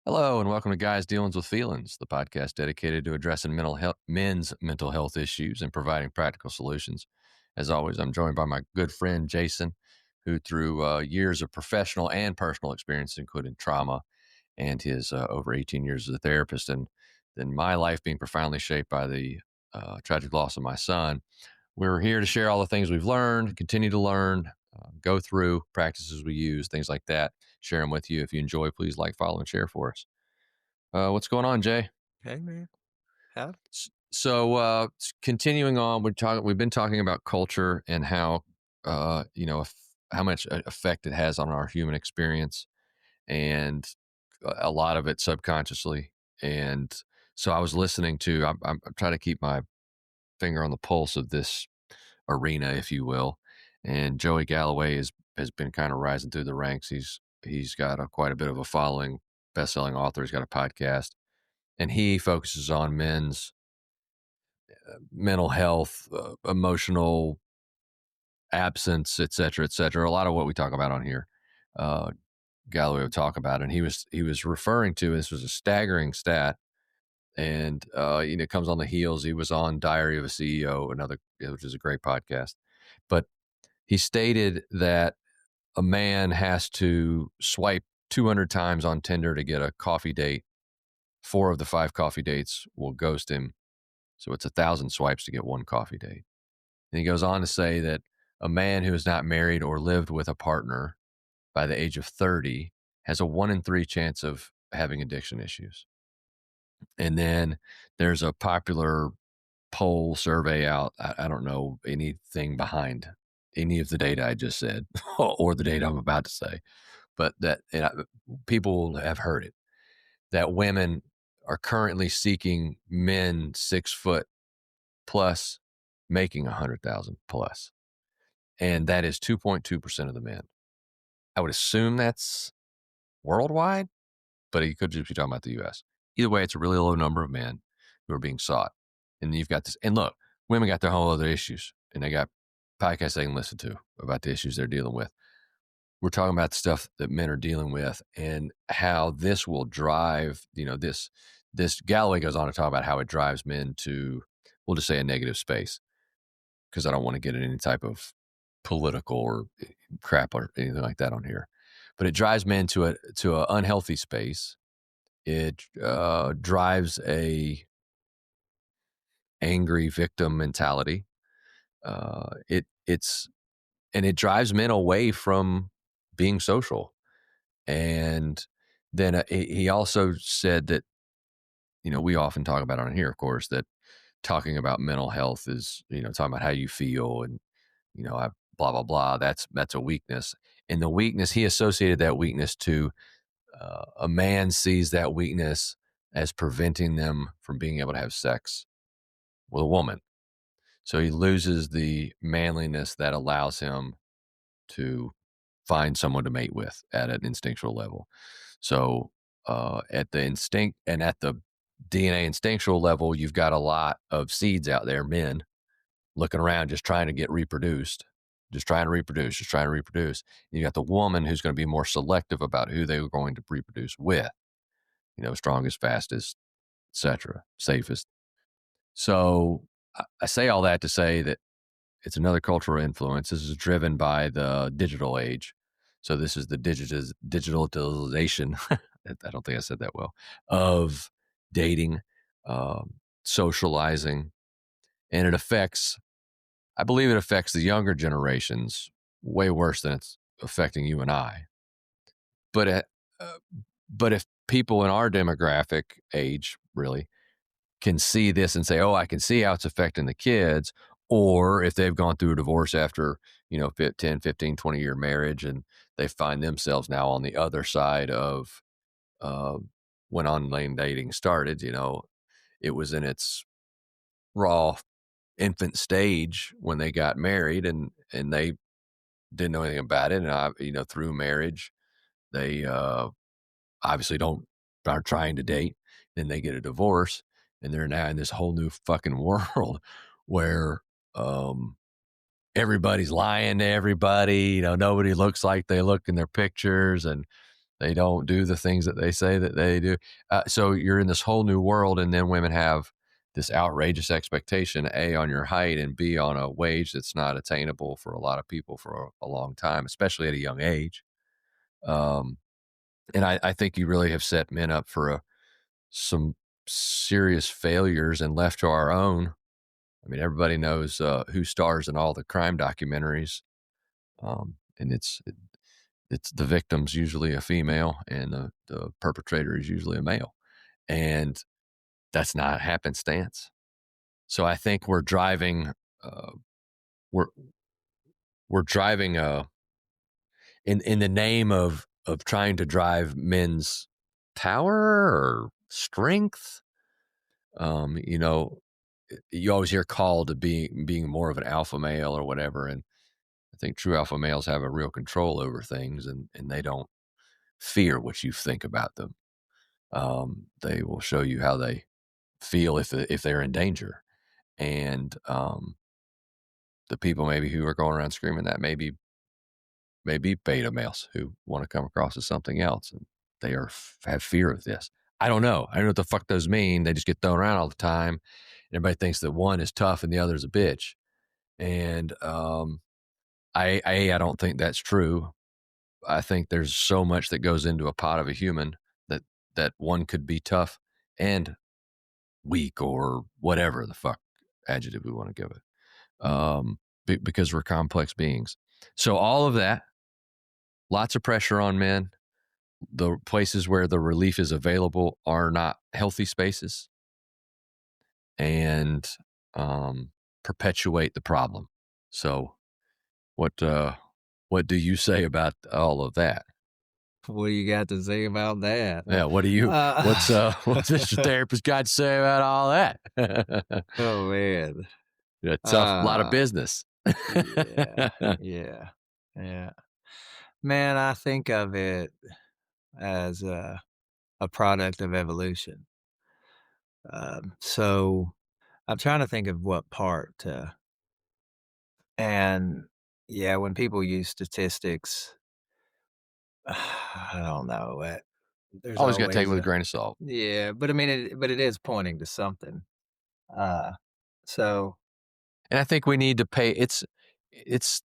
Hello, and welcome to Guys Dealings with Feelings, the podcast dedicated to addressing men's mental health issues and providing practical solutions. As always, I'm joined by my good friend Jason, who, through years of professional and personal experience, including trauma, and his over 18 years as a therapist, and then my life being profoundly shaped by the tragic loss of my son, we're here to share all the things we've learned, continue to learn, go through practices we use, things like that. Share them with you. If you enjoy, please like, follow, and share for us. What's going on, Jay? Hey, man. How Continuing on, we've been talking about culture and how how much effect it has on our human experience, and a lot of it subconsciously. And so I was listening to. I'm trying to keep my finger on the pulse of this arena, if you will. And Joey Galloway has been kind of rising through the ranks. He's got quite a bit of a following, best-selling author. He's got a podcast, and he focuses on men's mental health, emotional absence, et cetera, et cetera. A lot of what we talk about on here, uh, Galloway would talk about, and he was referring to, this was a staggering stat, and it comes on the heels. He was on Diary of a CEO, which is a great podcast, but he stated that a man has to swipe 200 times on Tinder to get a coffee date. Four of the five coffee dates will ghost him. So it's 1,000 swipes to get one coffee date. And he goes on to say that a man who is not married or lived with a partner by the age of 30 has a 1 in 3 chance of having addiction issues. And then there's a popular poll survey out. I don't know anything behind any of the data I just said or the data I'm about to say, but people have heard it, that women are currently seeking men 6 foot plus making 100,000 plus. And that is 2.2% of the men. I would assume that's worldwide, but he could just be talking about the US. Either way, it's a really low number of men who are being sought. And you've got this, and look, women got their whole other issues, and they got podcasts they can listen to about the issues they're dealing with. We're talking about the stuff that men are dealing with and how this will drive, this Galloway goes on to talk about how it drives men to, we'll just say, a negative space, because I don't want to get in any type of political or crap or anything like that on here. But it drives men to an unhealthy space. It drives a angry victim mentality. It drives men away from being social. And then he also said that, we often talk about on here, of course, that talking about mental health is, talking about how you feel, and I blah blah blah. That's a weakness, and the weakness, he associated that weakness to, a man sees that weakness as preventing them from being able to have sex with a woman. So he loses the manliness that allows him to find someone to mate with at an instinctual level. So at the instinct and at the DNA instinctual level, you've got a lot of seeds out there, men looking around just trying to get reproduced, just trying to reproduce, just trying to reproduce. You got the woman who's going to be more selective about who they're going to reproduce with, strongest, fastest, etc., safest. So I say all that to say that it's another cultural influence. This is driven by the digital age. So this is the digitalization. I don't think I said that well, of dating, socializing, and I believe it affects the younger generations way worse than it's affecting you and I. But uh, but if people in our demographic age really can see this and say, "Oh, I can see how it's affecting the kids," or if they've gone through a divorce after, 10, 15, 20-year marriage, and they find themselves now on the other side of uh, when online dating started, it was in its raw infant stage when they got married, and they didn't know anything about it. And through marriage, they obviously don't are trying to date. Then they get a divorce, and they're now in this whole new fucking world where everybody's lying to everybody. Nobody looks like they look in their pictures, and They don't do the things that they say that they do. So you're in this whole new world, and then women have this outrageous expectation, A, on your height, and B, on a wage that's not attainable for a lot of people for a long time, especially at a young age. Um, and I think you really have set men up for some serious failures, and left to our own. I mean, everybody knows who stars in all the crime documentaries, and it's the victim's usually a female, and the perpetrator is usually a male, and that's not happenstance. So I think uh, we're we're driving in the name of trying to drive men's power or strength. You know, you always hear call to being more of an alpha male or whatever, and I think true alpha males have a real control over things, and they don't fear what you think about them. They will show you how they feel if they're in danger, and the people maybe who are going around screaming that maybe beta males who want to come across as something else, and they have fear of this. I don't know. I don't know what the fuck those mean. They just get thrown around all the time. Everybody thinks that one is tough and the other is a bitch, and I don't think that's true. I think there's so much that goes into a pot of a human that one could be tough and weak or whatever the fuck adjective we want to give it, because we're complex beings. So all of that, lots of pressure on men. The places where the relief is available are not healthy spaces, and perpetuate the problem. So what what do you say about all of that? What do you got to say about that? Yeah, what do you what's what's Mr. Therapist got to say about all that? oh man. Yeah, tough, lot of Uh business. yeah, yeah, yeah. Man, I think of it as a product of evolution. So I'm trying to think of what part and yeah, when people use statistics, I don't know. There's Always gotta take it always with a a grain of salt. yeah, but I mean, but it is pointing to something. Uh, so And I think we need to pay it's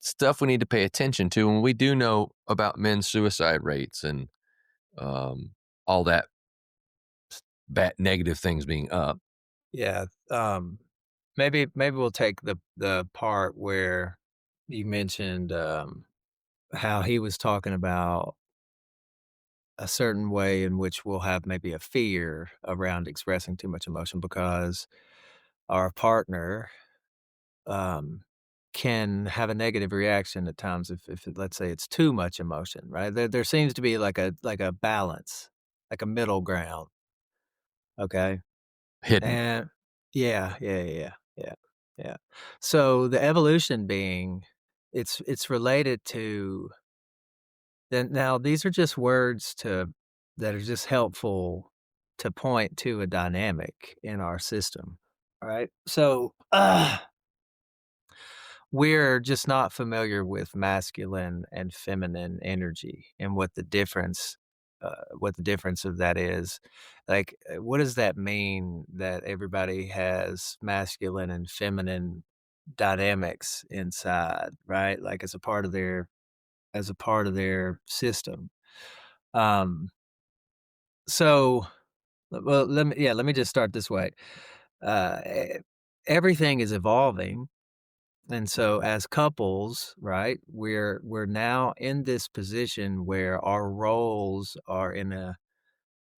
stuff we need to pay attention to, and we do know about men's suicide rates and, um, all that bad negative things being up. yeah, maybe we'll take the part where you mentioned how he was talking about a certain way in which we'll have maybe a fear around expressing too much emotion because our partner um, can have a negative reaction at times if let's say it's too much emotion, right? There seems to be like a balance, like a middle ground. Okay. Hidden. And yeah. Yeah. So the evolution being it's related to then now these are just words to that are just helpful to point to a dynamic in our system. All right. So we're just not familiar with masculine and feminine energy and what the difference of that is. Like, what does that mean that everybody has masculine and feminine dynamics inside, right? Like as a part of their system. Um, so well, let me just start this way. Everything is evolving. And so as couples, right, we're now in this position where our roles are in a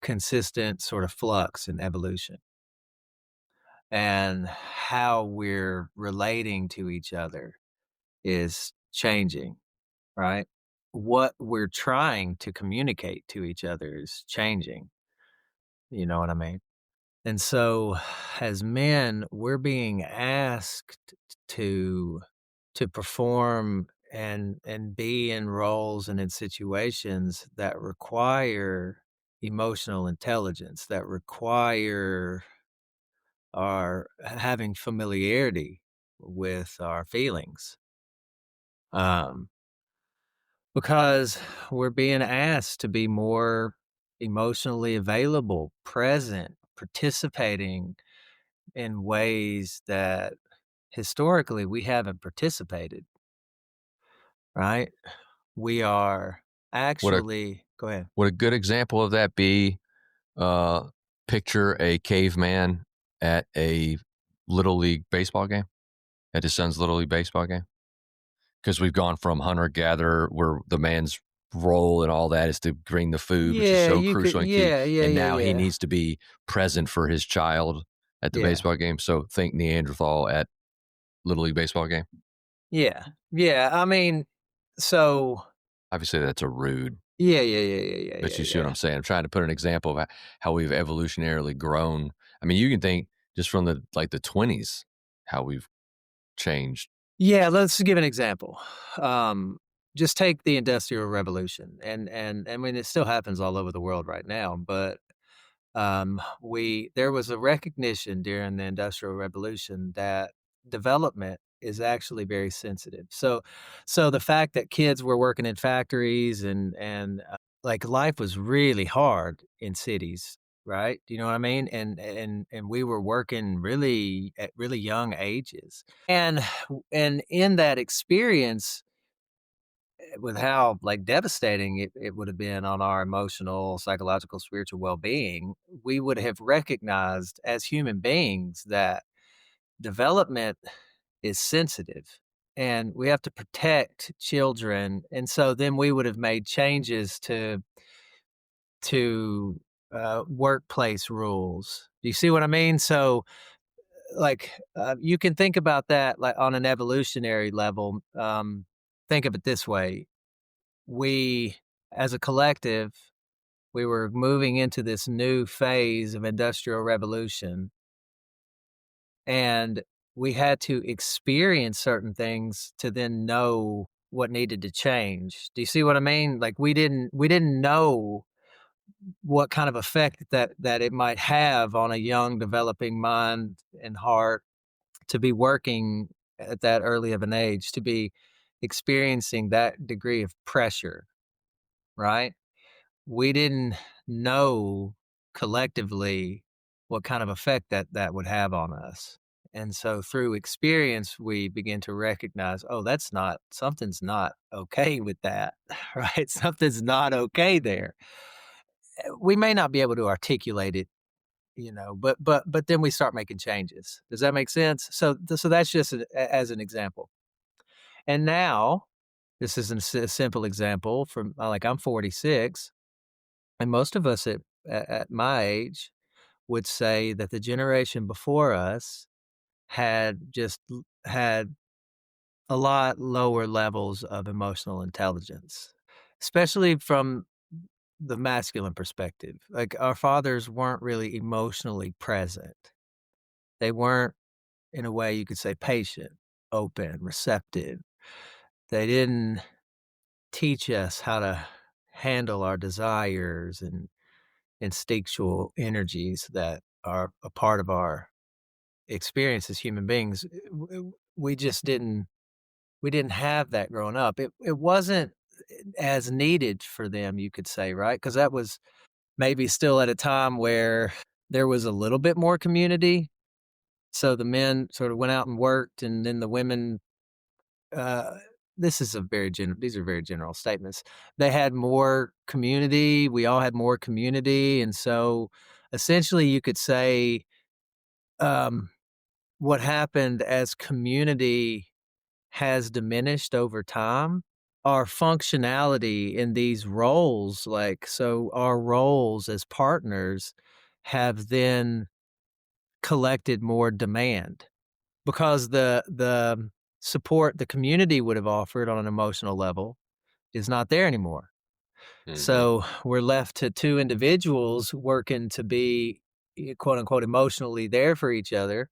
consistent sort of flux and evolution. And how we're relating to each other is changing, right? What we're trying to communicate to each other is changing. You know what I mean? And so as men, we're being asked to perform and be in roles and in situations that require emotional intelligence, that require our having familiarity with our feelings. Um, because we're being asked to be more emotionally available, present, participating in ways that historically we haven't participated, right? We are Would a actually go ahead. would a good example of that be, uh, picture a caveman at a little league baseball game, at his son's little league baseball game? Because we've gone from hunter gatherer, where the man's role and all that is to bring the food, which is Yeah, so you could crucial and key, and now he yeah. needs to be present for his child at the Yeah. baseball game. So think Neanderthal at little league baseball game. Yeah. Yeah, I mean, so Obviously, that's a rude, but you see what yeah. I'm saying. I'm trying to put an example of how we've evolutionarily grown. I mean, you can think just from the 20s, how we've changed. Yeah, let's give an example. Um, just take the Industrial Revolution, and I mean, it still happens all over the world right now, but we there was a recognition during the Industrial Revolution that development is actually very sensitive. So the fact that kids were working in factories and like life was really hard in cities, right? Do you know what I mean? And we were working really at really young ages. And in that experience, with how, like, devastating it would have been on our emotional, psychological, spiritual well-being, we would have recognized as human beings that development is sensitive and we have to protect children. And so then we would have made changes to workplace rules. Do you see what I mean? So, like, you can think about that like on an evolutionary level. Think of it this way: we, as a collective, we were moving into this new phase of industrial revolution, and we had to experience certain things to then know what needed to change. Do you see what I mean? Like, we didn't know what kind of effect that it might have on a young developing mind and heart to be working at that early of an age, to be experiencing that degree of pressure, right? We didn't know collectively what kind of effect that would have on us. And so through experience, we begin to recognize, oh, that's not, something's not okay with that, right? Something's not okay there. We may not be able to articulate it, but then we start making changes. Does that make sense? So that's just as an example. And now, this is a simple example from, like, I'm 46. And most of us at my age would say that the generation before us had a lot lower levels of emotional intelligence, especially from the masculine perspective. Like, our fathers weren't really emotionally present. They weren't, in a way you could say, patient, open, receptive. They didn't teach us how to handle our desires and instinctual energies that are a part of our experience as human beings. We just didn't have that growing up. It wasn't as needed for them, you could say, right? Because that was maybe still at a time where there was a little bit more community. So the men sort of went out and worked, and then the women. Uh, this is a very general. These are very general statements. They had more community. We all had more community, and so essentially, you could say, um, what happened as community has diminished over time, our functionality in these roles, like, so our roles as partners have then collected more demand because the support the community would have offered on an emotional level is not there anymore. Mhm. So we're left to two individuals working to be, quote unquote, emotionally there for each other.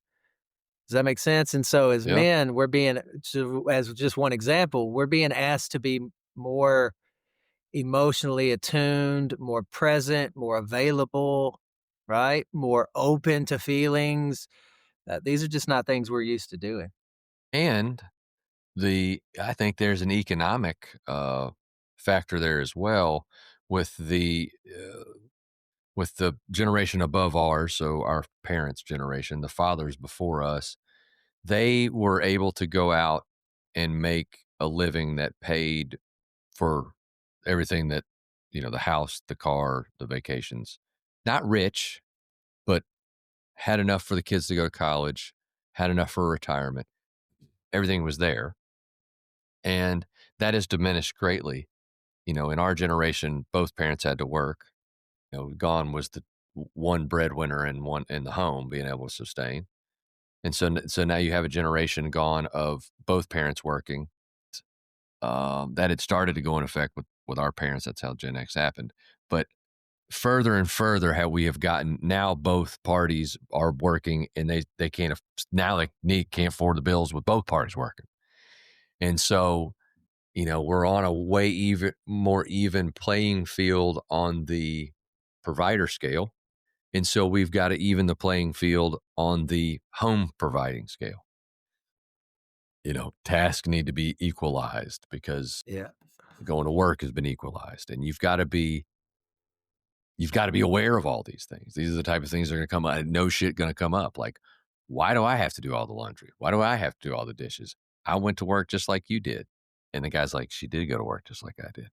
Does that make sense? And so as Yeah. men, we're being, as just one example, we're being asked to be more emotionally attuned, more present, more available, right? More open to feelings. These are just not things we're used to doing. And I think there's an economic, factor there as well with the generation above ours, so our parents' generation, the fathers before us, they were able to go out and make a living that paid for everything that, the house, the car, the vacations. Not rich, but had enough for the kids to go to college, had enough for retirement. Everything was there. And that has diminished greatly. In our generation, both parents had to work. Gone was the one breadwinner and one in the home being able to sustain. And so now you have a generation gone of both parents working. That had started to go in effect with our parents. That's how Gen X happened. But further and further, how we have gotten now, both parties are working, and they can't now can't afford the bills with both parties working. And so we're on a way even more even playing field on the provider scale. And so we've got to even the playing field on the home providing scale. Tasks need to be equalized because Yeah. going to work has been equalized. And you've got to be aware of all these things. These are the type of things that are going to come up. No shit going to come up. Like, why do I have to do all the laundry? Why do I have to do all the dishes? I went to work just like you did. And the guy's like, she did go to work just like I did.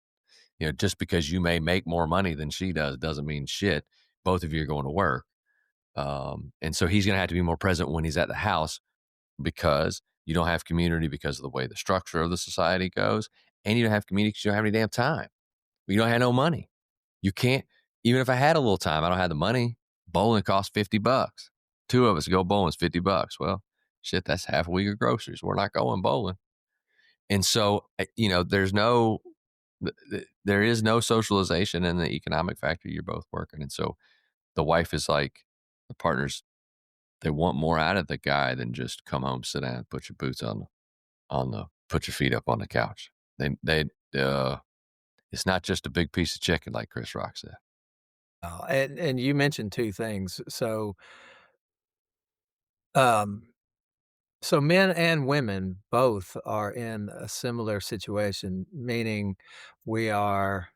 Just because you may make more money than she does doesn't mean shit. Both of you are going to work. And so he's going to have to be more present when he's at the house because you don't have community because of the way the structure of the society goes. And you don't have community because you don't have any damn time. You don't have no money. You can't, even if I had a little time, I don't have the money. Bowling costs $50. Two of us go bowling is $50. Well, shit, that's half a week of groceries. We're not going bowling. And so, there is no socialization in the economic factor. You're both working. And so the wife is like, the partners, they want more out of the guy than just come home, sit down, put your boots put your feet up on the couch. Uh, it's not just a big piece of chicken, like Chris Rock said. And you mentioned 2 things. Um, so men and women both are in a similar situation, meaning we are,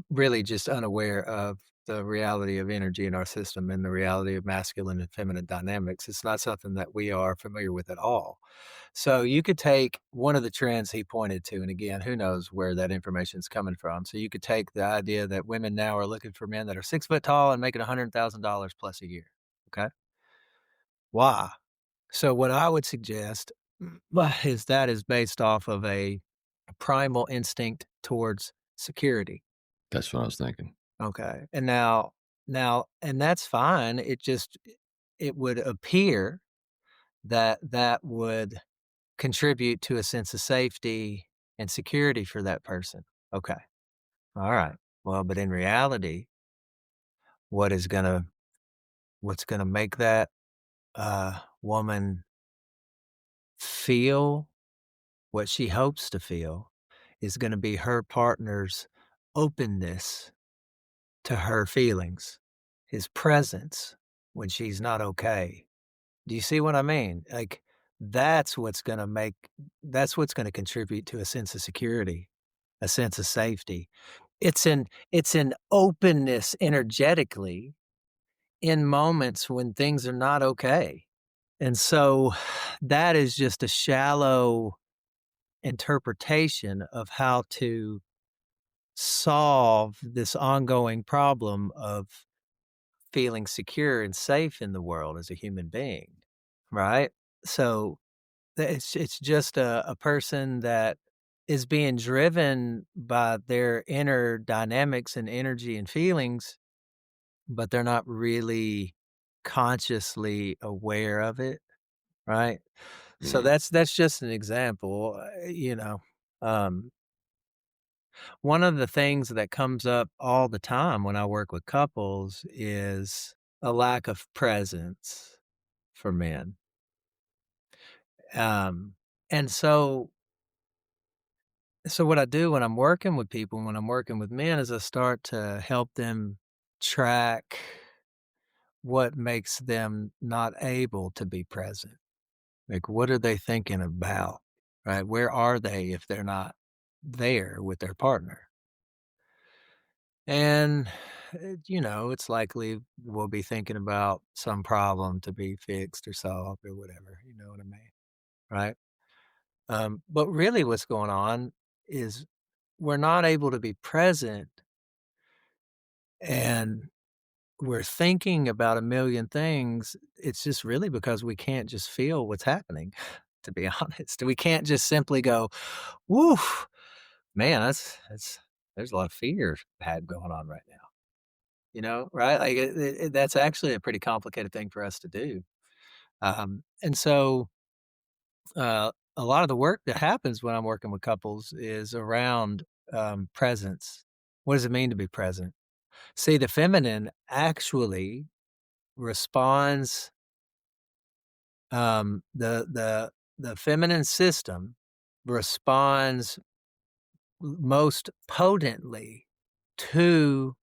really just unaware of the reality of energy in our system and the reality of masculine and feminine dynamics. It's not something that we are familiar with at all. So you could take one of the trends he pointed to, and again, who knows where that information is coming from. So you could take the idea that women now are looking for men that are 6 foot tall and making $100,000 plus a year. Okay. Why? So what I would suggest is that is based off of a primal instinct towards security. That's what I was thinking. Okay. And now and that's fine. It would appear that that would contribute to a sense of safety and security for that person. Okay. All right. Well, but in reality, what is gonna what's gonna make that woman feel what she hopes to feel is gonna be her partner's openness to her feelings, his presence when she's not okay. Do you see what I mean? Like, that's what's gonna make that's what's gonna contribute to a sense of security, a sense of safety. It's an openness energetically in moments when things are not okay. And so that is just a shallow interpretation of how to solve this ongoing problem of feeling secure and safe in the world as a human being, right? So it's just a person that is being driven by their inner dynamics and energy and feelings, but they're not really consciously aware of it, right? So Mm, that's just an example, um, one of the things that comes up all the time when I work with couples is a lack of presence for men. Um, and so what I do when I'm working with people, when I'm working with men, is I start to help them track what makes them not able to be present. Like, what are they thinking about? Right? Where are they if they're not? there with their partner. And, it's likely we'll be thinking about some problem to be fixed or solved or whatever, you know what I mean? Right? But really what's going on is we're not able to be present and we're thinking about a million things. It's just really because we can't just feel what's happening, to be honest. We can't just simply go, woof, man, that's there's a lot of fear had going on right now. Right? Like that's actually a pretty complicated thing for us to do. And so a lot of the work that happens when I'm working with couples is around presence. What does it mean to be present? See, the feminine actually responds. The feminine system responds most potently to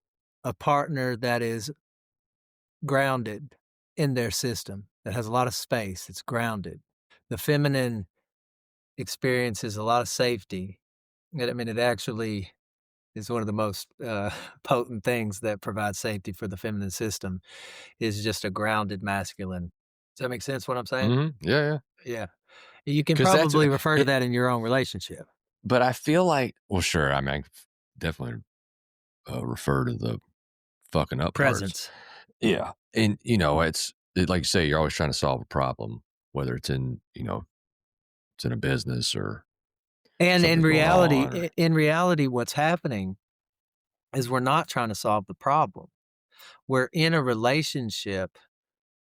a partner that is grounded in their system, that has a lot of space, it's grounded. The feminine experiences a lot of safety. It actually is one of the most, potent things that provide safety for the feminine system is just a grounded masculine. Does that make sense what I'm saying? Mhm. Yeah, yeah. Yeah. You can 'Cause that's probably refer to it that in your own relationship. but I feel like well, sure, I mean, I definitely, refer to the fucking up parts. Presence. Yeah, and, like you say, you're always trying to solve a problem, whether it's in, it's in a business or And something's going on or in reality, what's happening is we're not trying to solve the problem. We're in a relationship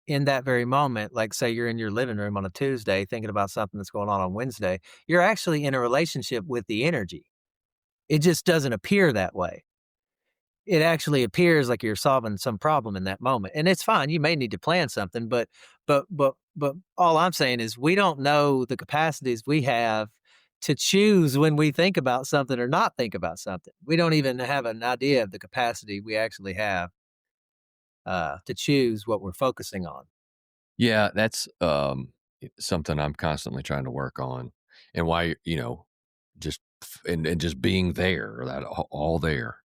in that very moment, like say you're in your living room on a Tuesday thinking about something that's going on Wednesday, you're actually in a relationship with the energy. It just doesn't appear that way. It actually appears like you're solving some problem in that moment. And it's fine. You may need to plan something, but all I'm saying is we don't know the capacities we have to choose when we think about something or not think about something. We don't even have an idea of the capacity we actually have to choose what we're focusing on. yeah, that's, something I'm constantly trying to work on, and why, just and just being there, that all there.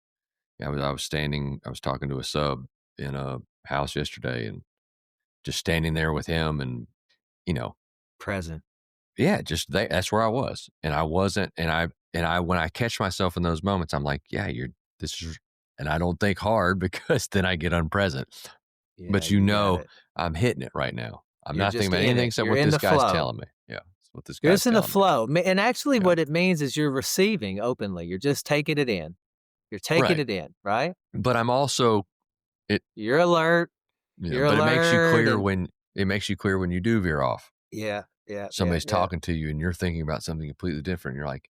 Yeah, I was talking to a sub in a house yesterday and just standing there with him and, you know, Present. yeah, just that's where I was. And I wasn't and I when I catch myself in those moments, I'm like, yeah, you're this is and I don't think hard because then I get unpresent. Yeah, But you got it. I'm hitting it right now. I'm You're not thinking just about in anything it. except You're what in this the guy's flow. telling me. Yeah, it's what this You're guy's just in the telling me. flow. And actually, Yeah. what it means is you're receiving openly. You're just taking it in. You're taking Right. it in, right? But I'm also it You're alert. You're but alert. And it makes you clear when you do veer off. yeah, yeah, yeah, Somebody's yeah, talking to you and you're thinking about something completely different. You're like,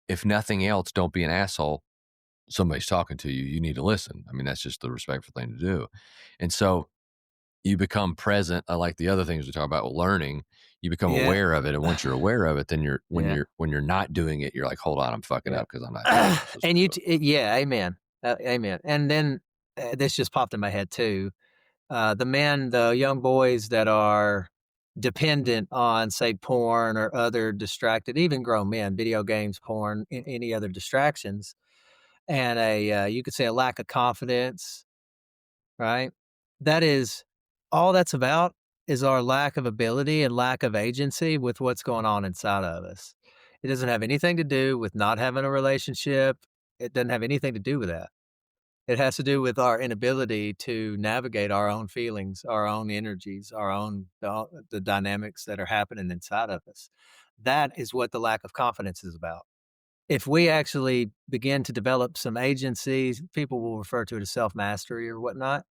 if nothing else, don't be an asshole. Somebody's talking to you. You need to listen. I mean, that's just the respectful thing to do. And so you become present. I like the other things we talk about with learning. You become yeah, aware of it. And once you're aware of it, then yeah, when you're not doing it, you're like, hold on, I'm fucking yeah. up because I'm not doing what I'm supposed to And be doing. yeah, amen. Amen. And then this just popped in my head too. The young boys that are dependent on, say, porn or other distracted, even grown men, video games, porn, any other distractions, and you could say a lack of confidence, right? That is all that's about is our lack of ability and lack of agency with what's going on inside of us. It doesn't have anything to do with not having a relationship. It doesn't have anything to do with that. It has to do with our inability to navigate our own feelings, our own energies, the dynamics that are happening inside of us. That is what the lack of confidence is about. If we actually begin to develop some agencies, people will refer to it as self mastery or whatnot,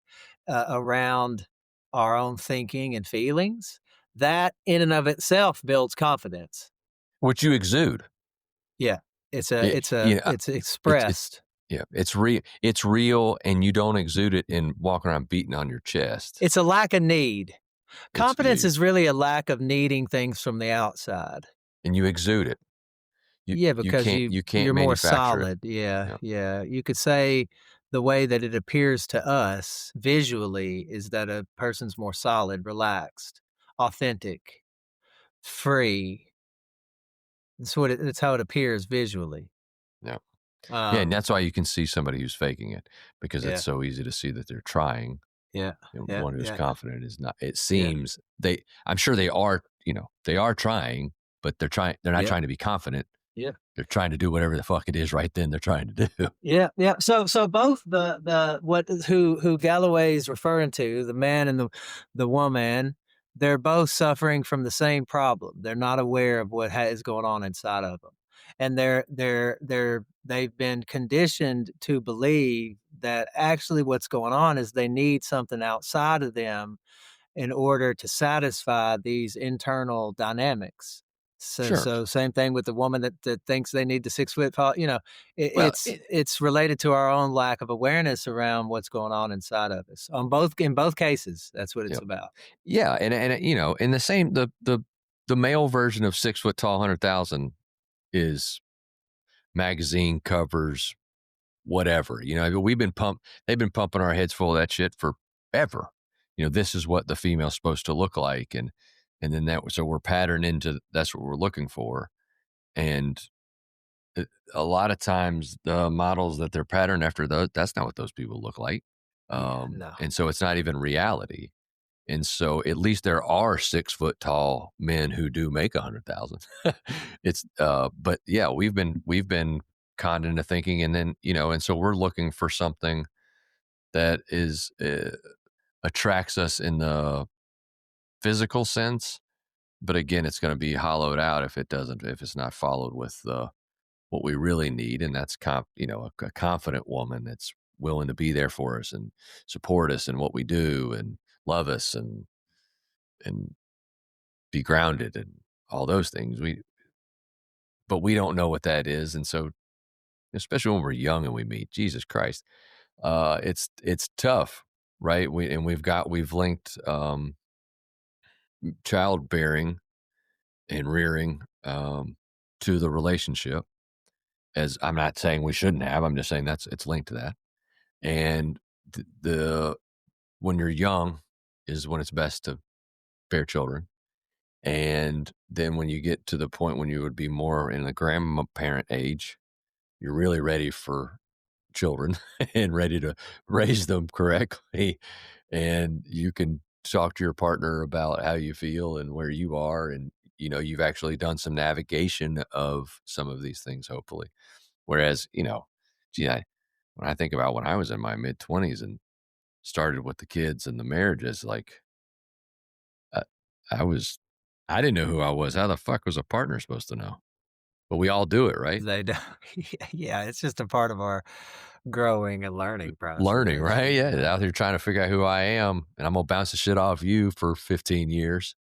around our own thinking and feelings, that in and of itself builds confidence. What you exude. Yeah, It, you know, it's it's expressed. yeah, it's real and you don't exude it and walk around beating on your chest. It's a lack of need. It's Confidence is really a lack of needing things from the outside. and you exude it. Yeah, because You can't you're more manufacture it. solid. Yeah, Yeah. yeah. You could say the way that it appears to us visually is that a person's more solid, relaxed, authentic, free. It's how it appears visually. Yeah, and Um, that's why you can see somebody who's faking it because it's yeah, so easy to see that they're trying. yeah, And yeah, one who's yeah, confident is not. It yeah, seems they. I'm sure they are. They are trying, but they're trying. They're not yeah, trying to be confident. yeah. They're trying to do whatever the fuck it is right then they're trying to do. Yeah, yeah. So both the what is who Galloway is referring to, the man and the woman, they're both suffering from the same problem. They're not aware of what is going on inside of them, and they've been conditioned to believe that actually what's going on is they need something outside of them in order to satisfy these internal dynamics. So, Sure. so same thing with the woman that thinks they need the 6 foot tall. Well, It's related to our own lack of awareness around what's going on inside of us. On both in both cases, that's what it's yeah, about. yeah, and in the same the male version of 6 foot tall 100,000 is magazine covers, whatever. They've been pumping our heads full of that shit forever. This is what the female's supposed to look like, and then so we're patterned into that's what we're looking for, and a lot of times the models that they're patterned after that's not what those people look like, Yeah, no. and so it's not even reality. And so at least there are 6 foot tall men who do make 100,000. But yeah, we've been conned into thinking, and then and so we're looking for something that is attracts us in the physical sense. But again, it's going to be hollowed out if it's not followed with what we really need, and that's a confident woman that's willing to be there for us and support us in what we do and love us and be grounded and all those things. But we don't know what that is, and so especially when we're young and we meet, Jesus Christ, it's tough, right? We've linked childbearing and rearing to the relationship. As I'm not saying we shouldn't have, I'm just saying it's linked to that. And the when you're young is when it's best to bear children. And then when you get to the point when you would be more in the grandparent age, you're really ready for children and ready to raise them correctly. And you can talk to your partner about how you feel and where you are. And, you've actually done some navigation of some of these things, hopefully. Whereas, gee, when I think about when I was in my mid 20s and started with the kids and the marriages, like, uh, I was, I didn't know who I was. How the fuck was a partner supposed to know? But we all do it, right? They don't. Yeah, it's just a part of our growing and learning Learning, process. right? Yeah, out here trying to figure out who I am, and I'm gonna bounce the shit off you for 15 years.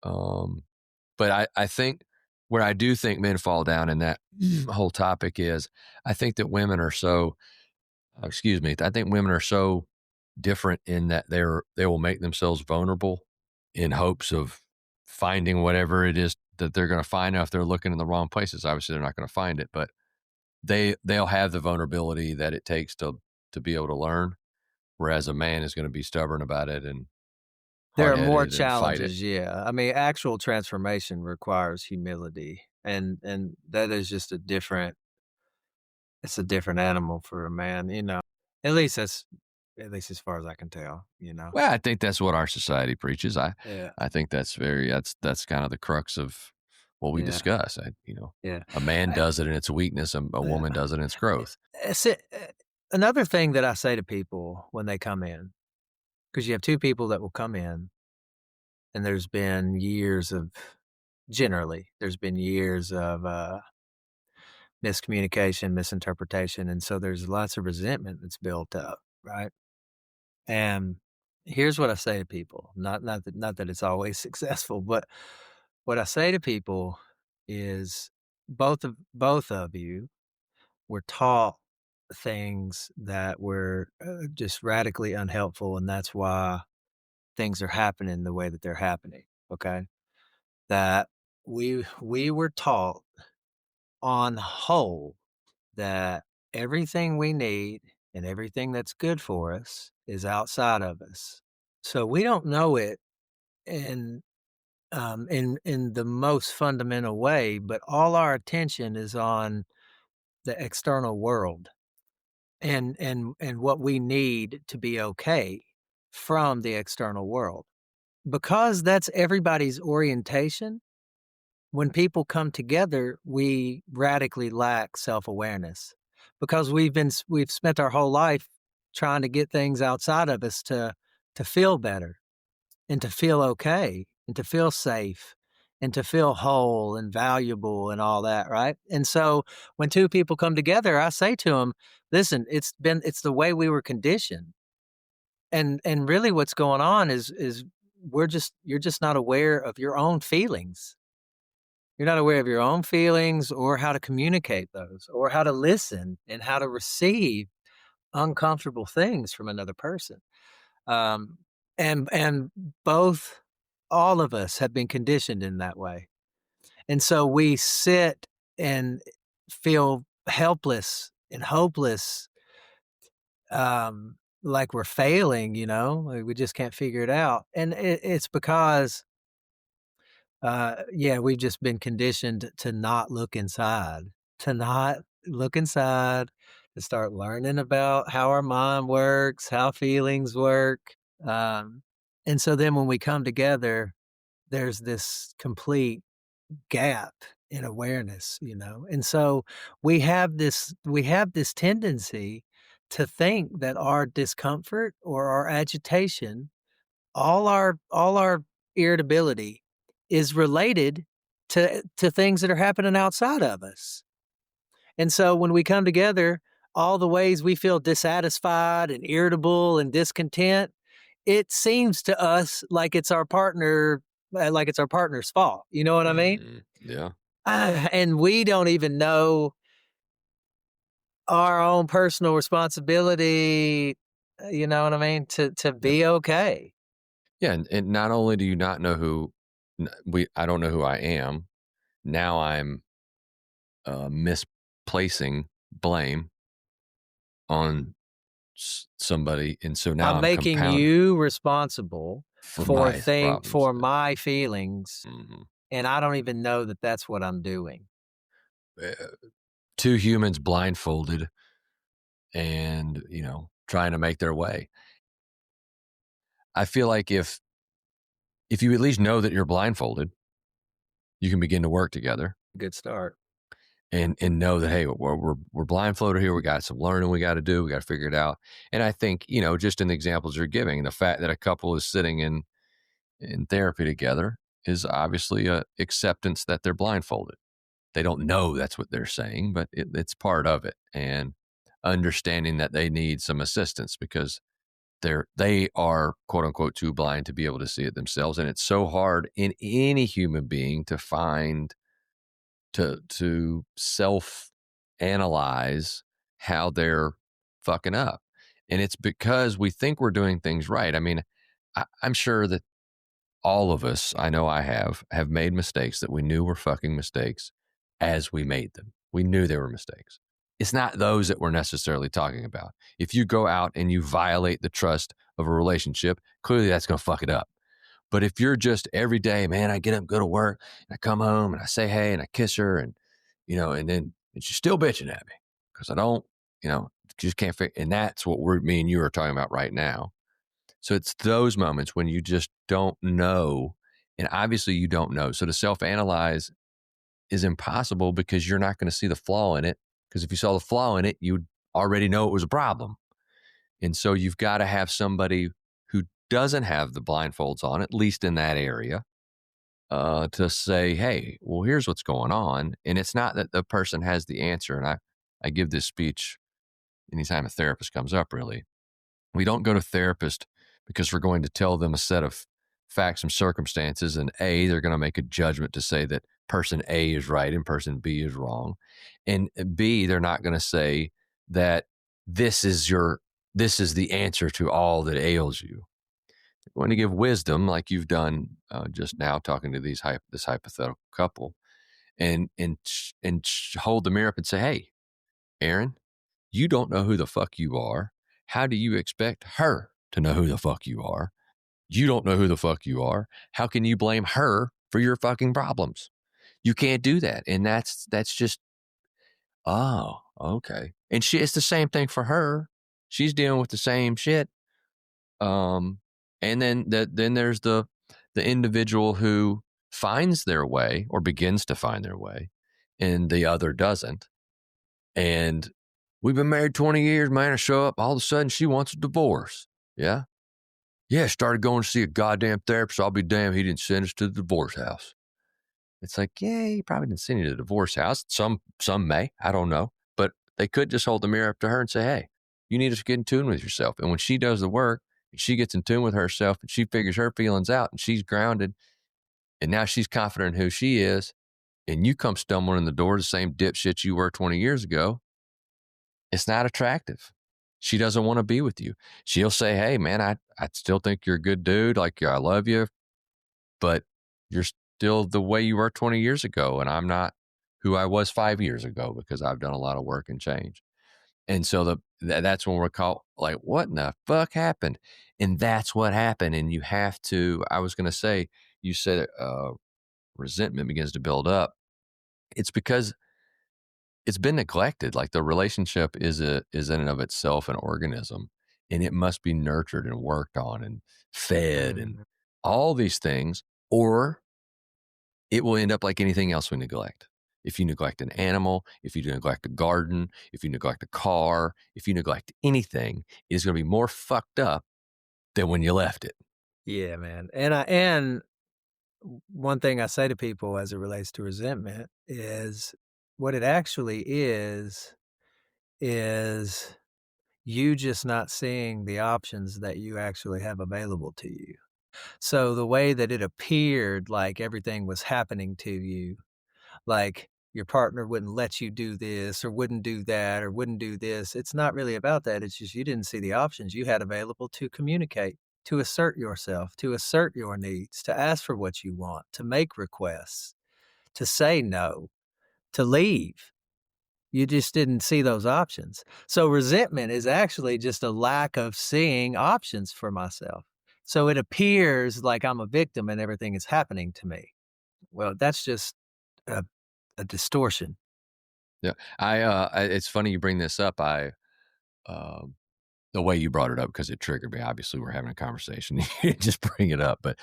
Um, but I think where I do think men fall down in that whole topic is I think that women are so excuse me, I think women are so different in that they will make themselves vulnerable in hopes of finding whatever it is that they're going to find. Now, if they're looking in the wrong places, obviously they're not going to find it, but they'll have the vulnerability that it takes to be able to learn. Whereas a man is going to be stubborn about it and There hard are more headed and fight it. challenges, yeah. I mean, actual transformation requires humility, and that is just a different it's a different animal for a man, you know? At least that's at least as far as I can tell, you know? Well, I think that's what our society preaches. Yeah, I think that's kind of the crux of what we yeah, discuss. yeah. A man I does it in its weakness, a yeah. woman does it in its growth. It's a another thing that I say to people when they come in, because you have 2 people that will come in, and there's been years of generally, there's been years of, miscommunication, misinterpretation, and so there's lots of resentment that's built up, right? And here's what I say to people, not that it's always successful, but what I say to people is both of you were taught things that were, just radically unhelpful, and that's why things are happening the way that they're happening, okay? That we were taught on whole that everything we need and everything that's good for us is outside of us. So we don't know it in in the most fundamental way, but all our attention is on the external world and what we need to be okay from the external world. Because that's everybody's orientation, when people come together, we radically lack self-awareness because we've spent our whole life trying to get things outside of us to feel better and to feel okay and to feel safe and to feel whole and valuable and all that, right? And so when two people come together, I say to them, listen, it's the way we were conditioned. And really what's going on is you're just not aware of your own feelings. You're not aware of your own feelings or how to communicate those or how to listen and how to receive uncomfortable things from another person. Um, and both all of us have been conditioned in that way. And so we sit and feel helpless and hopeless, like we're failing, like we just can't figure it out. And it's because, yeah, we've just been conditioned to not look inside, to not look inside, to start learning about how our mind works, how feelings work. Um, and so then when we come together, there's this complete gap in awareness. And so we have this tendency to think that our discomfort or our agitation, all our irritability is related to things that are happening outside of us. And so when we come together, all the ways we feel dissatisfied and irritable and discontent, it seems to us like it's our partner's fault. You know what I mean? Yeah. And we don't even know our own personal responsibility, you know what I mean, to Yeah. be okay. Yeah. And not only do you not know I don't know who I am. Now I'm misplacing blame on somebody. And so now I'm I'm making compounded you responsible for my problems. for my feelings, Mhm. and I don't even know that that's what I'm doing. Uh, Two humans blindfolded and, trying to make their way. I feel like if you at least know that you're blindfolded, you can begin to work together Good start. and know that, hey, we're blindfolded here. We got some learning we got to do. We got to figure it out. And I think, just in the examples you're giving, the fact that a couple is sitting in therapy together is obviously a acceptance that they're blindfolded. They don't know that's what they're saying, but it's part of it. And understanding that they need some assistance because they are quote unquote too blind to be able to see it themselves. And it's so hard in any human being to find to self analyze how they're fucking up. And it's because we think we're doing things right. I mean, I'm sure that all of us, I know I have made mistakes that we knew were fucking mistakes as we made them. We knew they were mistakes. It's not those that we're necessarily talking about. If you go out and you violate the trust of a relationship, clearly that's going to fuck it up. But if you're just every day, man, I get up, go to work, and I come home and I say hey and I kiss her and then and she's still bitching at me because I don't, just can't figure. And that's what me and you are talking about right now. So it's those moments when you just don't know. And obviously you don't know. So to self analyze is impossible because you're not going to see the flaw in it. Because if you saw the flaw in it, you'd already know it was a problem. And so you've got to have somebody who doesn't have the blindfolds on, at least in that area, to say, hey, well, here's what's going on. And it's not that the person has the answer. And I give this speech anytime a therapist comes up, really. We don't go to therapist because we're going to tell them a set of facts and circumstances, and A, they're going to make a judgment to say that person A is right and person B is wrong. And B, they're not going to say that this is the answer to all that ails you. They're going to give wisdom like you've done just now talking to this hypothetical couple and hold the mirror up and say, hey, Aaron, you don't know who the fuck you are. How do you expect her to know who the fuck you are? You don't know who the fuck you are. How can you blame her for your fucking problems? You can't do that. And that's just Oh, okay. And it's the same thing for her. She's dealing with the same shit. Um, and then there's the individual who finds their way or begins to find their way, and the other doesn't. And we've been married 20 years, man. I show up, all of a sudden she wants a divorce. Yeah. Yeah, started going to see a goddamn therapist. I'll be damned he didn't send us to the divorce house. It's like, yeah, he probably didn't send you to the divorce house. Some may, I don't know. But they could just hold the mirror up to her and say, hey, you need to get in tune with yourself. And when she does the work, and she gets in tune with herself and she figures her feelings out and she's grounded and now she's confident in who she is, and you come stumbling in the door the same dipshit you were 20 years ago, it's not attractive. She doesn't want to be with you. She'll say, hey, man, I still think you're a good dude. Like, I love you, but you're still the way you were 20 years ago. And I'm not who I was 5 years ago because I've done a lot of work and change. And so that's when we're caught like, what in the fuck happened? And that's what happened. And you have to, I was going to say, you said resentment begins to build up. It's because it's been neglected. Like the relationship is in and of itself an organism, and it must be nurtured and worked on and fed and Mhm. all these things, or it will end up like anything else we neglect. If you neglect an animal, if you neglect a garden, if you neglect a car, if you neglect anything, it is going to be more fucked up than when you left it. Yeah, man. And one thing I say to people as it relates to resentment is what it actually is you just not seeing the options that you actually have available to you. So the way that it appeared like everything was happening to you, like your partner wouldn't let you do this or wouldn't do that or wouldn't do this, it's not really about that. It's just you didn't see the options you had available to communicate, to assert yourself, to assert your needs, to ask for what you want, to make requests, to say no, to leave. You just didn't see those options. So resentment is actually just a lack of seeing options for myself. So it appears like I'm a victim and everything is happening to me. Well, that's just a, a distortion. Yeah. It's funny you bring this up. Um, the way you brought it up because it triggered me. Obviously, we're having a conversation. You just bring it up. But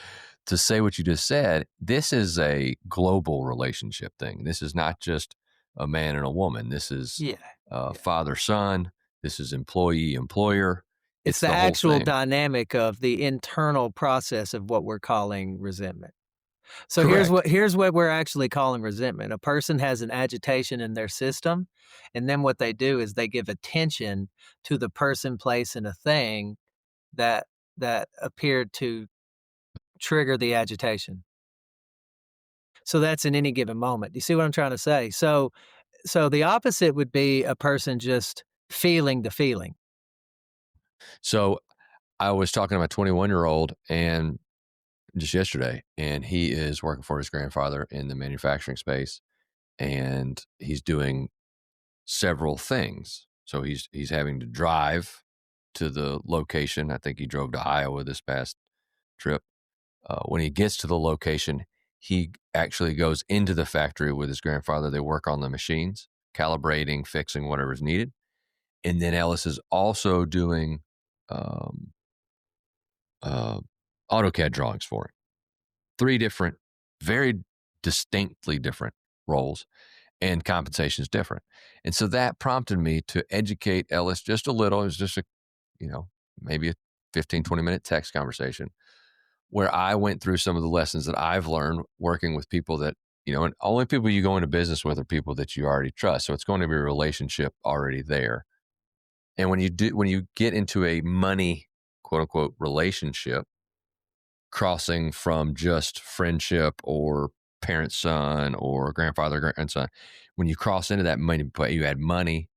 to say what you just said, this is a global relationship thing. This is not just a man and a woman. This is Yeah. Yeah. father son. This is employee employer. It's It's the the whole actual thing. dynamic of the internal process of what we're calling resentment. So Correct. here's what we're actually calling resentment. A person has an agitation in their system, and then what they do is they give attention to the person, place, and a thing that that appeared to trigger the agitation. So that's in any given moment. You see what I'm trying to say? So the opposite would be a person just feeling the feeling. So I was talking to my 21-year-old and just yesterday, and he is working for his grandfather in the manufacturing space, and he's doing several things. So he's having to drive to the location. I think he drove to Iowa this past trip. When he gets to the location, he actually goes into the factory with his grandfather. They work on the machines, calibrating, fixing whatever's needed. And then Ellis is also doing um, uh, AutoCAD drawings for him. Three different, very distinctly different roles, and compensation is different. And so that prompted me to educate Ellis just a little. It was just a, you know, maybe a 15, 20-minute text conversation where I went through some of the lessons that I've learned working with people that, and only people you go into business with are people that you already trust. So it's going to be a relationship already there. And when you get into a money, quote unquote, relationship, crossing from just friendship or parent son or grandfather grandson, when you cross into that money, but you add money,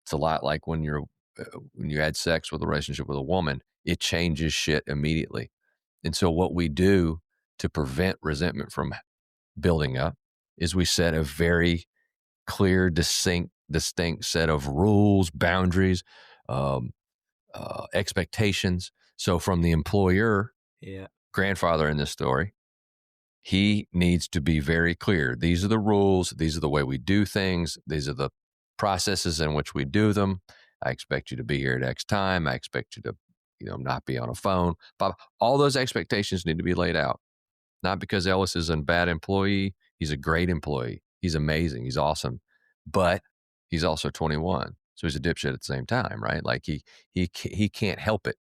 it's a lot like when you had sex with a relationship with a woman, it changes shit immediately. And so what we do to prevent resentment from building up is we set a very clear, distinct set of rules, boundaries, um, expectations. So from the employer, Yeah. grandfather in this story, he needs to be very clear. These are the rules. These are the way we do things. These are the processes in which we do them. I expect you to be here at X time. I expect you to, not be on a phone. But all those expectations need to be laid out. Not because Ellis is a bad employee. He's a great employee. He's amazing. He's awesome. But he's also 21. So he's a dipshit at the same time, right? Like he can't help it.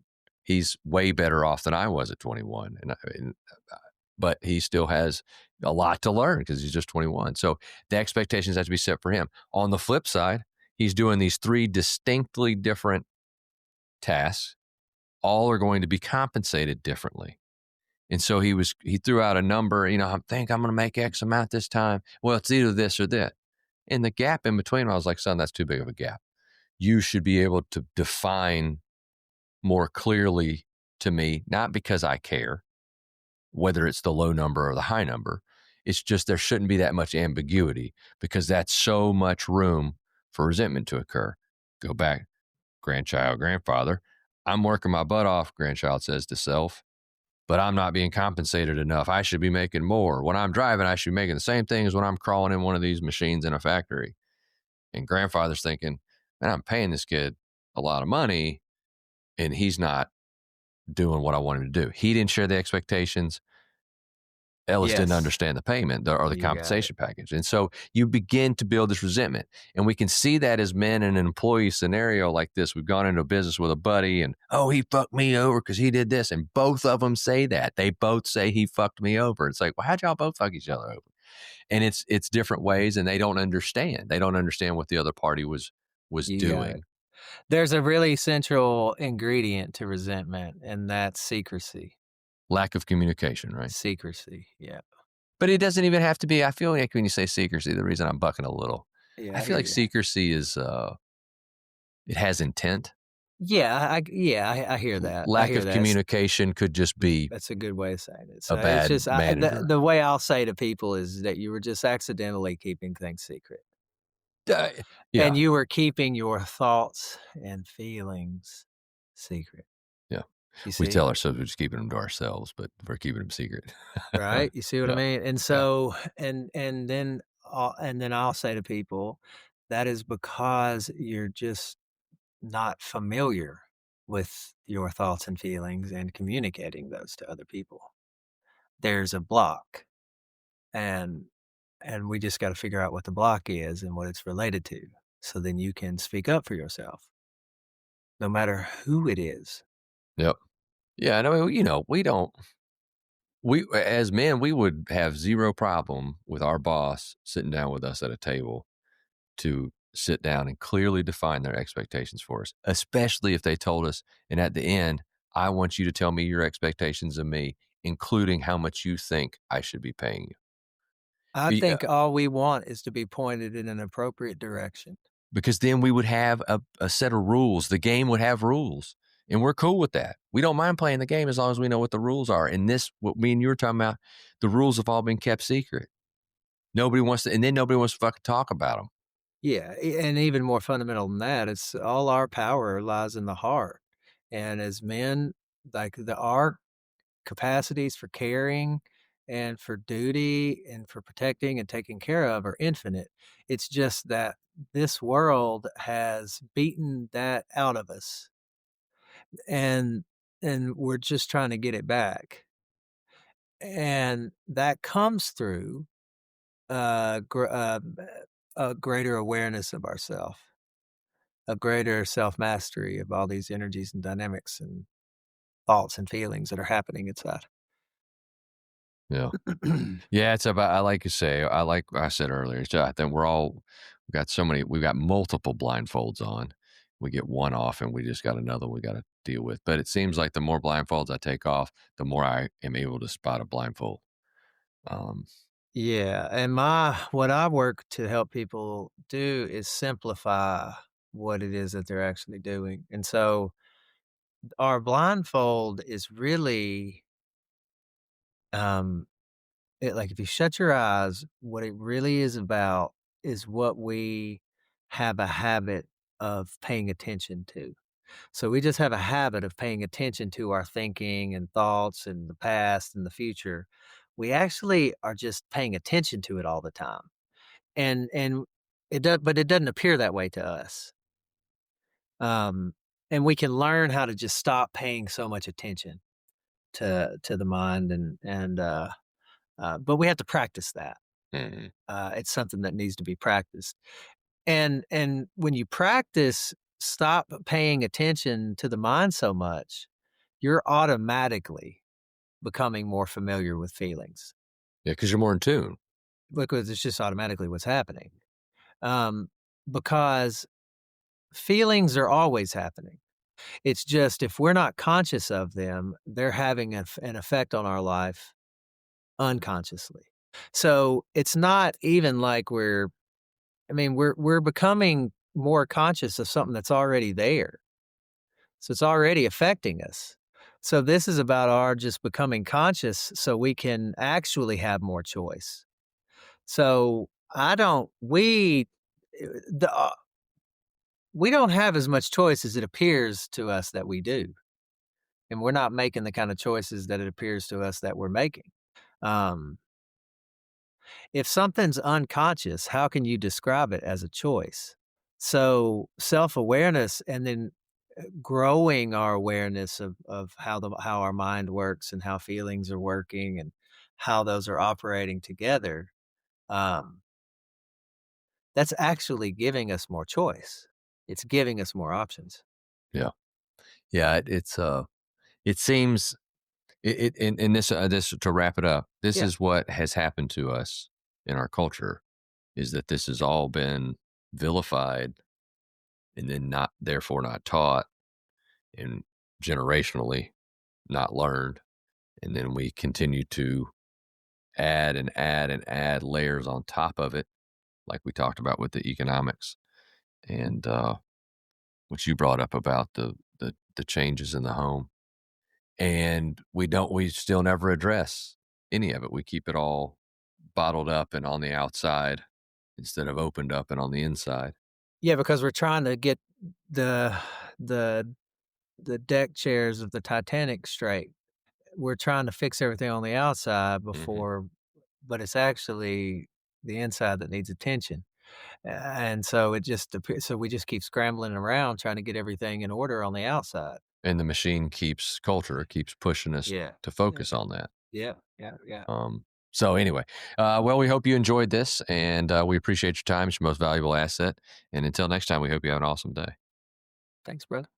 He's way better off than I was at 21. But he still has a lot to learn because he's just 21. So the expectations have to be set for him. On the flip side, he's doing these three distinctly different tasks. All are going to be compensated differently. And so he threw out a number, I think I'm going to make X amount this time. Well, it's either this or that. And the gap in between, I was like, son, that's too big of a gap. You should be able to define more clearly to me, not because I care whether it's the low number or the high number. It's just there shouldn't be that much ambiguity because that's so much room for resentment to occur. Go back, grandchild, grandfather. I'm working my butt off, grandchild says to self, but I'm not being compensated enough. I should be making more. When I'm driving, I should be making the same thing as when I'm crawling in one of these machines in a factory. And grandfather's thinking, man, I'm paying this kid a lot of money and he's not doing what I want him to do. He didn't share the expectations. Ellis didn't Yes, understand the payment or the you got it. compensation package. And so you begin to build this resentment. And we can see that as men in an employee scenario like this. We've gone into a business with a buddy and, oh, he fucked me over because he did this. And both of them say that. They both say he fucked me over. It's like, well, how'd y'all both fuck each other over? And it's different ways and they don't understand. They don't understand what the other party was You got it. doing. There's a really central ingredient to resentment, and that's secrecy. Lack of communication, right? Secrecy, yeah. But it doesn't even have to be. I feel like when you say secrecy, the reason I'm bucking a little, Yeah, I I feel hear like you. secrecy it has intent. I hear that. I Lack hear of that. communication could just be That's a good way of saying it. a So it's bad just manager. the way I'll say to people is that you were just accidentally keeping things secret, Uh, and yeah, you were keeping your thoughts and feelings secret. yeah. You We see? tell ourselves we're just keeping them to ourselves, but we're keeping them secret. Right? You see what I Yeah, mean? And yeah, so and then I'll say to people, that is because you're just not familiar with your thoughts and feelings and communicating those to other people. There's a block, and we just gotta figure out what the block is and what it's related to, so then you can speak up for yourself, no matter who it is. yep, yeah. And I mean, we don't. We as men, we would have zero problem with our boss sitting down with us at a table to sit down and clearly define their expectations for us, especially if they told us, and at the end, I want you to tell me your expectations of me, including how much you think I should be paying you. I think all we want is to be pointed in an appropriate direction. Because then we would have a set of rules. The game would have rules. And we're cool with that. We don't mind playing the game as long as we know what the rules are. And this, what me and you were talking about, the rules have all been kept secret. Nobody wants to, and then nobody wants to fucking talk about them. Yeah, and even more fundamental than that, it's all our power lies in the heart, and as men, like, our capacities for caring and for duty and for protecting and taking care of are infinite. It's just that this world has beaten that out of us, and we're just trying to get it back, and that comes through, a greater awareness of ourself, a greater self-mastery of all these energies and dynamics and thoughts and feelings that are happening inside. Yeah. Yeah, it's about I like to say, I like I said earlier, it's I think we've got multiple blindfolds on. We get one off and we just got another we gotta deal with. But it seems like the more blindfolds I take off, the more I am able to spot a blindfold. Um, Yeah, and what I work to help people do is simplify what it is that they're actually doing. And so our blindfold is really um like if you shut your eyes, what it really is about is what we have a habit of paying attention to. So we just have a habit of paying attention to our thinking and thoughts and the past and the future. We actually are just paying attention to it all the time. And but it doesn't appear that way to us. Um, and we can learn how to just stop paying so much attention to the mind but we have to practice that. Mhm. It's something that needs to be practiced. And when you practice stop paying attention to the mind so much, you're automatically becoming more familiar with feelings Yeah, because you're more in tune. because it's just automatically what's happening. Um, because feelings are always happening. It's just if we're not conscious of them, they're having an effect on our life unconsciously. So it's not even like we're becoming more conscious of something that's already there. So it's already affecting us. So this is about our just becoming conscious so we can actually have more choice. So I don't the we don't have as much choice as it appears to us that we do. And we're not making the kind of choices that it appears to us that we're making. Um, if something's unconscious, how can you describe it as a choice? So self-awareness and then growing our awareness of how our mind works and how feelings are working and how those are operating together, um, that's actually giving us more choice. It's giving us more options. Yeah. Yeah, it seems and this to wrap it up, this Yeah. is what has happened to us in our culture, is that this has all been vilified and then not therefore not taught and generationally not learned, and then we continue to add and add and add layers on top of it, like we talked about with the economics and, what you brought up about the changes in the home. And we still never address any of it. We keep it all bottled up and on the outside instead of opened up and on the inside. Yeah, because we're trying to get the the the deck chairs of the Titanic straight. We're trying to fix everything on the outside Mhm. before but it's actually the inside that needs attention. And so it just so we just keep scrambling around trying to get everything in order on the outside. And the machine keeps pushing us Yeah. to Yeah. focus on that. Yeah. Yeah. Yeah. So anyway, well, we hope you enjoyed this, and we appreciate your time. It's your most valuable asset. And until next time, we hope you have an awesome day. Thanks, brother.